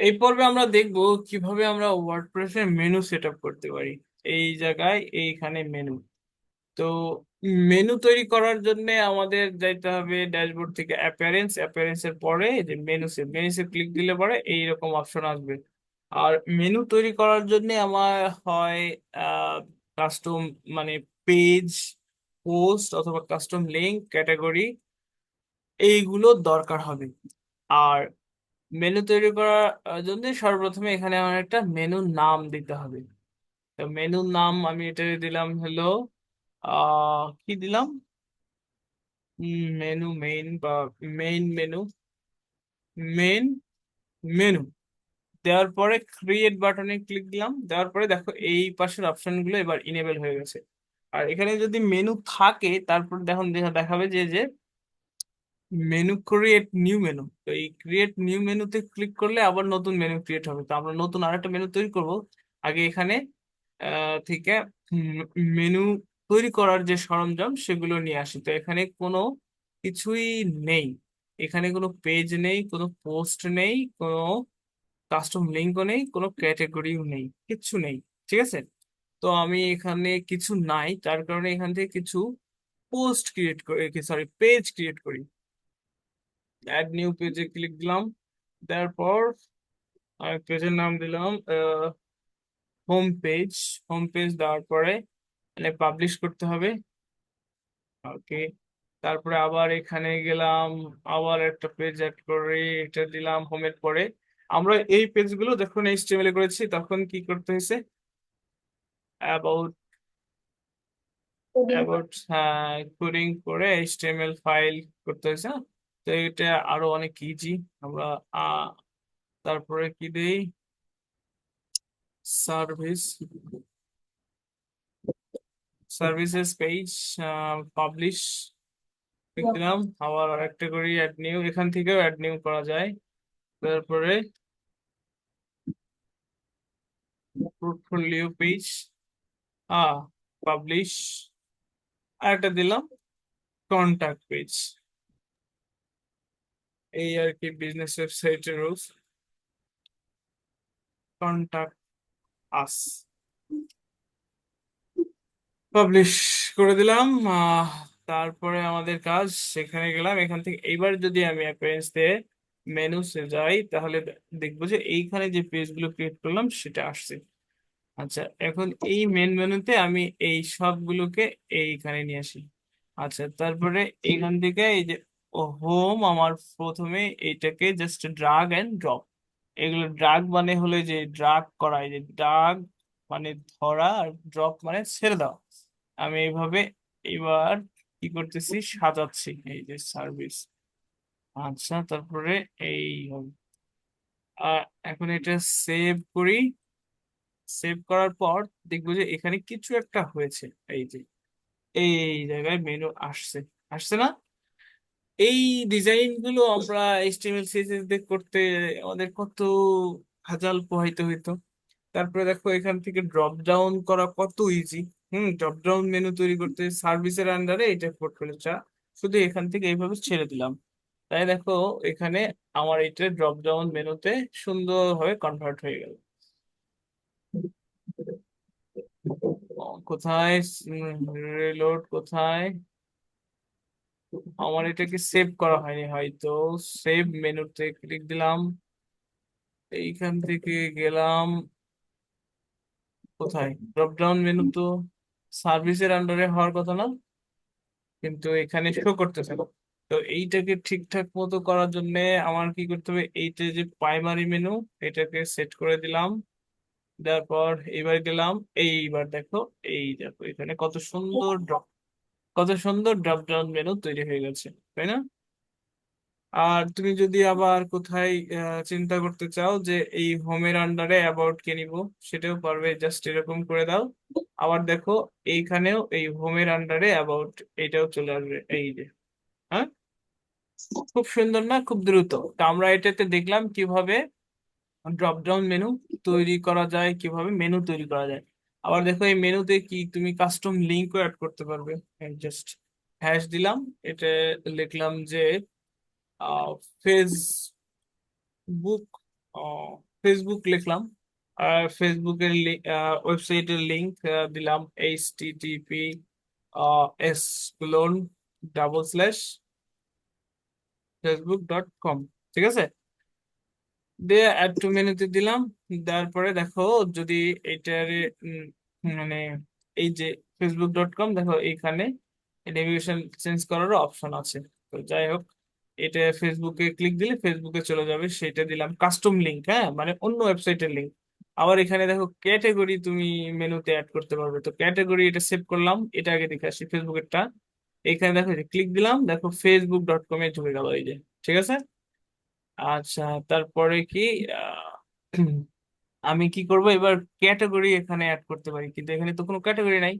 এই পর্বে আমরা দেখব কিভাবে আমরা ওয়ার্ডপ্রেসে মেনু সেট আপ করতে পারি। এই জায়গায় এইখানে মেনু। তো মেনু তৈরি করার জন্য আমাদের যাইতে হবে ড্যাশবোর্ড থেকে অ্যাপিয়ারেন্স, অ্যাপিয়ারেন্সের পরে এই যে মেনুসে ক্লিক দিলে পরে এইরকম অপশন আসবে। আর মেনু তৈরি করার জন্য আমার হয় কাস্টম, মানে পেজ, পোস্ট অথবা কাস্টম লিঙ্ক, ক্যাটাগরি, এইগুলো দরকার হবে। আর মেনু তৈরি করার জন্য সর্বপ্রথমে এখানে আমার একটা মেনুর নাম দিতে হবে। তো মেনুর নাম আমি এটা দিলাম হলো কি দিলাম, মেনু মেইন বা মেইন মেনু, মেইন মেনু। দেওয়ার পরে ক্রিয়েট বাটনে ক্লিক দিলাম, দেওয়ার পরে দেখো এই পাশের অপশন গুলো এবার ইনেবল হয়ে গেছে। আর এখানে যদি মেনু থাকে তারপর দেখুন দেখাবে যে যে মেনু ক্রিয়েট নিউ মেনু। তো এই ক্রিয়েট নিউ মেনুতে ক্লিক করলে আবার নতুন মেনু ক্রিয়েট হবে। তো আমরা নতুন আরেকটা মেনু তৈরি করব। আগে এখানে থেকে মেনু তৈরি করার যে সরঞ্জাম সেগুলো নিয়ে আসি। তো এখানে কোনো কিছুই নেই, এখানে কোনো পেজ নেই, কোনো পোস্ট নেই, কোনো কাস্টম লিঙ্কও নেই, কোনো ক্যাটাগরিও নেই, কিচ্ছু নেই। ঠিক আছে। তো আমি এখানে কিছু নাই, তার কারণে এখান থেকে কিছু পোস্ট ক্রিয়েট করি, সরি পেজ ক্রিয়েট করি। অ্যাড নিউ পেজে ক্লিক দিলাম, তারপর আমি পেজের নাম দিলাম হোম পেজ। হোম পেজ দেওয়ার পরে মানে পাবলিশ করতে হবে। ওকে। তারপরে আবার এখানে গেলাম, আবার একটা পেজ অ্যাড করে এটা দিলাম হোমের পরে। আমরা এই পেজগুলো যখন এইচটিএমএল করেছি তখন কি করতে হয়েছে, অ্যাবাউট, হ্যাঁ, কোডিং করে এইচটিএমএল ফাইল করতে হয়েছে না? তো এটা আরো অনেক ইজি। আমরা আহ, তারপরে কি দেই, সার্ভিস, সার্ভিসেস পেজ, পাবলিশ দিলাম। আবার আরেকটা করি অ্যাড নিউ, এখান থেকেও অ্যাড নিউ করা যায়। তারপরে পোর্টফোলিও পেজ, পাবলিশ, আর একটা দিলাম কন্টাক্ট পেজ। এই আর কি বিজনেস ওয়েবসাইটের রুলস। কন্টাক্ট আস, পাবলিশ করে দিলাম। তারপরে আমাদের কাজ, সেখানে গেলাম, এখান থেকে এইবার যদি আমি অ্যাপিয়ারেন্স দিয়ে মেনুসে যাই তাহলে দেখবো যে এইখানে যে পেজগুলো ক্রিয়েট করলাম সেটা আসছে। আচ্ছা, এখন এই মেন মেনুতে আমি এই সবগুলোকে এইখানে নিয়ে আসি। আচ্ছা, তারপরে এইখান থেকে এই যে হোম, আমার প্রথমে এইটাকে জাস্ট ড্রাগ এন্ড ড্রপ। এগুলো ড্রাগ মানে হলো যে ড্রাগ করা, এই যে ড্রাগ মানে ধরা, আর ড্রপ মানে ছেড়ে দেওয়া। আমি এইভাবে এবার কি করতেছি, সাজাচ্ছি এই যে সার্ভিস। আচ্ছা, তারপরে এই হবে। আহ, এখন এটা সেভ করি। সেভ করার পর দেখবো যে এখানে কিছু একটা হয়েছে। এই যে এই জায়গায় মেনু আসছে, আসছে না? এই ডিজাইন গুলো আমরা এইচটিএমএল সিএসএস দিয়ে করতে আমাদের কত ভেজাল পোহাইতে হইতো। তারপরে দেখো এখান থেকে ড্রপ ডাউন করা কত ইজি। ড্রপ ডাউন মেনু তৈরি করতে সার্ভিসের আন্ডারে এটা পোর্টফোলিওটা শুধু এখান থেকে এইভাবে ছেড়ে দিলাম। তাই দেখো এখানে আমার এটা ড্রপ ডাউন মেনুতে সুন্দরভাবে কনভার্ট হয়ে গেল। কোথায়, রিলোড কোথায়, আমার এটাকে সেভ করা হয়নি হয়তো। সেভ মেনুতে ক্লিক দিলাম, এইখান থেকে গেলাম কোথায়, ড্রপ ডাউন মেনু তো সার্ভিসের আন্ডারে হওয়ার কথা না, কিন্তু এখানে শো করতেছে না। তো এইটাকে ঠিকঠাক মতো করার জন্য আমার কি করতে হবে, এইটা যে প্রাইমারি মেনু এটাকে সেট করে দিলাম। দেওয়ার পর এইবার গেলাম, এইবার দেখো, এই দেখো এখানে কত সুন্দর ড্রপ ডাউন মেনু তৈরি হয়ে গেছে, তাই না? আর তুমি যদি আবার কোথায় চিন্তা করতে চাও যে এই হোমের আন্ডারে অ্যাবাউট কে নিব, সেটাও পারবে, জাস্ট এরকম করে দাও। আবার দেখো এইখানেও এই হোমের আন্ডারে অ্যাবাউট, এটাও চলে আসবে এই যে। হ্যাঁ, খুব সুন্দর না, খুব দ্রুত। তো আমরা এটাতে দেখলাম কিভাবে ড্রপ ডাউন মেনু তৈরি করা যায়, কিভাবে মেনু তৈরি করা যায়। আবার দেখো এই মেনুতে কি তুমি কাস্টম লিঙ্কও অ্যাড করতে পারবে। জাস্ট হ্যাশ দিলাম, এটা লিখলাম যে ফেসবুক ফেসবুক লিখলাম, আর ফেসবুকের ওয়েবসাইটের লিংক দিলাম, HTTP S colon double slash facebook.com। ঠিক আছে, দিয়ে অ্যাড টু মেনুতে দিলাম। তারপরে দেখো যদি এটার উম, মানে এই যে facebook.com, দেখো এইখানে নেভিগেশন চেঞ্জ করারও অপশন আছে। তো যাই হোক, এটা ফেসবুকে ক্লিক দিলে ফেসবুকে চলে যাবে, সেটা দিলাম কাস্টম লিংক, হ্যাঁ মানে অন্য ওয়েবসাইটের লিংক। আবার এখানে দেখো ক্যাটাগরি তুমি মেনুতে অ্যাড করতে পারবে, তো ক্যাটাগরি এটা সেভ করলাম, এটা আগে দেখে আসি ফেসবুকেরটা। এখানে দেখো ক্লিক দিলাম, দেখো facebook.com এ ঢুকে গেল এই যে। ঠিক আছে, আচ্ছা তারপরে কি আহ, আমি কি করব এবার, ক্যাটাগরি এখানে অ্যাড করতে পারি, কিন্তু এখানে তো কোনো ক্যাটাগরি নাই।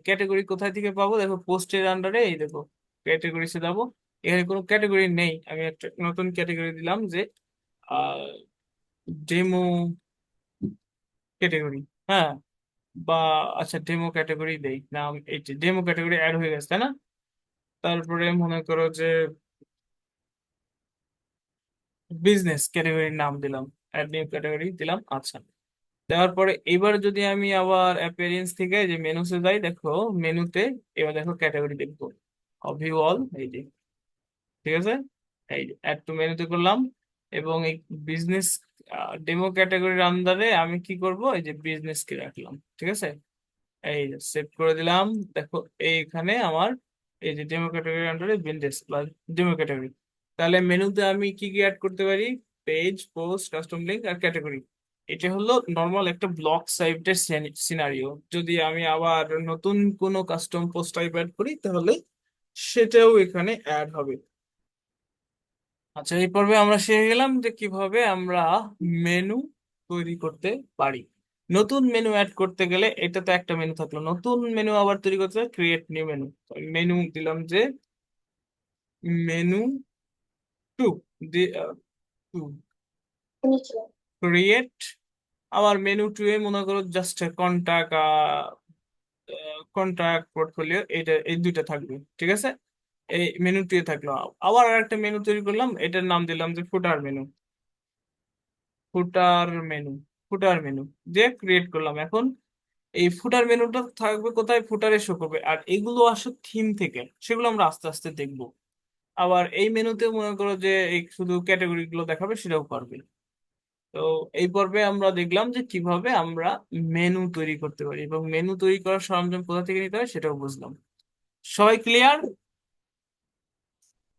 ক্যাটাগরি কোথায় থেকে পাবো, দেখো পোস্টের আন্ডারে এই দেখো ক্যাটাগরিতে যাবো, এখানে কোনো ক্যাটাগরি নেই। আমি একটা নতুন ক্যাটাগরি দিলাম যে ডেমো ক্যাটাগরি, হ্যাঁ, বা আচ্ছা ডেমো ক্যাটাগরি দেই নাম, এই যে ডেমো ক্যাটাগরি অ্যাড হয়ে গেছে তাই না। তারপরে মনে করো যে বিজনেস ক্যাটাগরির নাম দিলাম, অ্যাড নিউ ক্যাটাগরি দিলাম, আচ্ছা। দেওয়ার পরে এবার যদি আমি আবার অ্যাপিয়ারেন্স থেকে যে মেনুতে যাই, দেখো মেনুতে এবার দেখো ক্যাটাগরি দেখবো, ভিউ অল, এই যে। ঠিক আছে, এই যে অ্যাড টু মেনুতে করলাম, এবং এই বিজনেস ডেমো ক্যাটাগরির আন্ডারে আমি কি করব, এই যে বিজনেস কে রাখলাম। ঠিক আছে, এই যে সেভ করে দিলাম। দেখো এইখানে আমার এই যে ডেমো ক্যাটাগরির আন্ডারে বিজনেস প্লাস ডেমো ক্যাটাগরি। তাহলে মেনুতে আমি কি কি অ্যাড করতে পারি, পেজ, পোস্ট, কাস্টম লিংক আর ক্যাটাগরি। এটা হলো নর্মাল একটা ব্লক সাইটের সিনারিও। যদি আমি আবার নতুন কোনো কাস্টম পোস্ট টাইপ অ্যাড করি, তাহলে সেটাও এখানে অ্যাড হবে। আচ্ছা, এই পর্বে আমরা শিখে গেলাম যে কিভাবে আমরা মেনু তৈরি করতে পারি। নতুন মেনু অ্যাড করতে গেলে, এটা তো একটা মেনু থাকলো, নতুন মেনু আবার তৈরি করতে ক্রিয়েট নিউ মেনু। মেনু দিলাম যে মেনু টু, টু ক্রিয়েট। আবার মেনু টু এ মনে করো জাস্ট কন্টাক্ট, কন্ট্রাক্ট, পোর্টফোলিও, এটা এই দুইটা থাকবে। ঠিক আছে, এই মেনু টু এ থাকলো। আবার আরেকটা মেনু তৈরি করলাম, এটার নাম দিলাম যে ফুটার মেনু, ফুটার মেনু, ফুটার মেনু দিয়ে ক্রিয়েট করলাম। এখন এই ফুটার মেনুটা থাকবে কোথায়, ফুটারে শো করবে, আর এগুলো আসে থিম থেকে, সেগুলো আমরা আস্তে আস্তে দেখবো। আবার এই মেনুতে মনে করো যে এই শুধু ক্যাটাগরি গুলো দেখাবে, সেটাও পারবে। তো এই পর্বে আমরা দেখলাম যে কিভাবে আমরা মেনু তৈরি করতে পারি, এবং মেনু তৈরি করার সরঞ্জাম কোথা থেকে নিতে হয় সেটাও বুঝলাম। সবাই ক্লিয়ার?